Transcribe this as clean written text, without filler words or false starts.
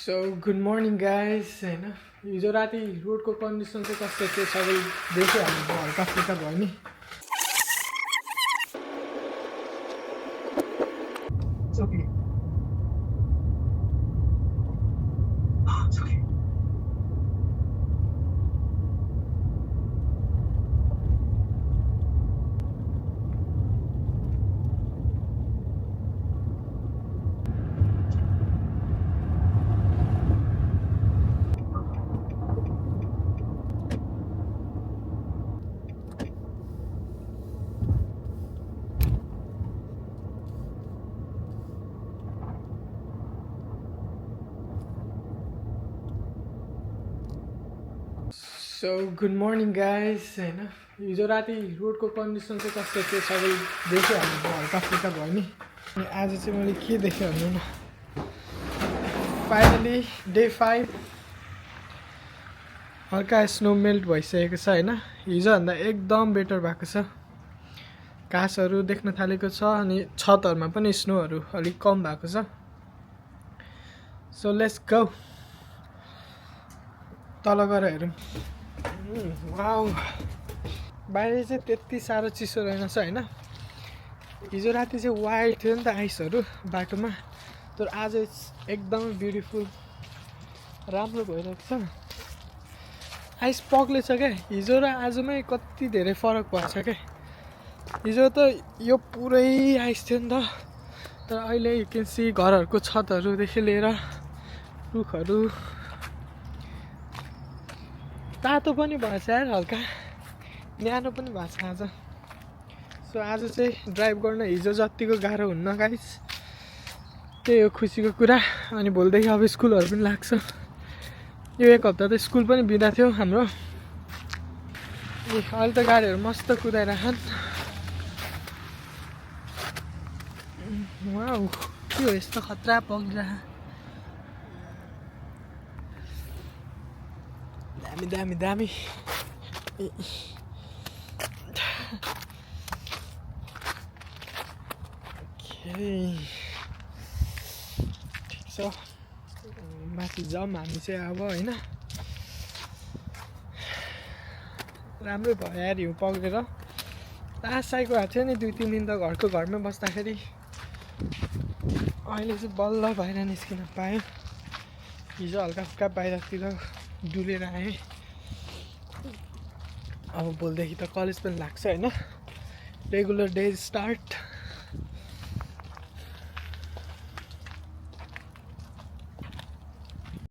so good morning guys होइन हिजो राति रोडको कन्डिसन चाहिँ कस्तो थियो सबै देख्यो हामी हल्का फुल्का भयो नि सो गुड मर्निङ गाइस होइन हिजो राति रोडको कन्डिसन चाहिँ कस्तो थियो सबै देख्यो हामी हल्का फुल्का भयो नि अनि आज चाहिँ मैले के देखेँ भन्नु न फाइनली डे 5 हल्का स्नो मेल्ट भइसकेको छ होइन हिजोभन्दा एकदम बेटर भएको छ घाँसहरू देख्न थालेको छ अनि छतहरूमा पनि स्नोहरू अलिक कम भएको छ सो लेट्स गो तल गएर हेरौँ वाउ बाहिर चाहिँ त्यति साह्रो चिसो रहेनछ होइन हिजो राति चाहिँ वाइल्ड थियो नि त आइसहरू बाटोमा तर आज एकदमै ब्युटिफुल राम्रो भइरहेको छ आइस पग्लेछ क्या हिजो र आजमै कति धेरै फरक भएको छ क्या हिजो त यो पुरै आइस थियो नि त तर अहिले यु क्यान सी घरहरूको छतहरूदेखि लिएर रुखहरू तातो पनि भएछ यार हल्का न्यानो पनि भएको छ आज सो आज चाहिँ ड्राइभ गर्न हिजो जतिको गाह्रो हुन्न गाइस त्यही हो खुसीको कुरा अनि भोलिदेखि अब स्कुलहरू पनि लाग्छ यो एक हप्ता त स्कुल पनि बिदा थियो हाम्रो अहिले त गाडीहरू मस्त कुदाइराखन् वाउ के हो यस्तो खतरा पगिरह दामी दामी दामी ठिक छ माथि जाउँ हामी चाहिँ अब होइन राम्रै भयो यार हिउँ पग्लेर आशाको भएको थियो नि 2-3 दिन त घरमै बस्दाखेरि अहिले चाहिँ बल्ल बाहिर निस्किन पायो हिजो हल्का फुल्का बाहिरतिर डुलेर आएँ अब भोलिदेखि त कलेज पनि लाग्छ होइन रेगुलर डे स्टार्ट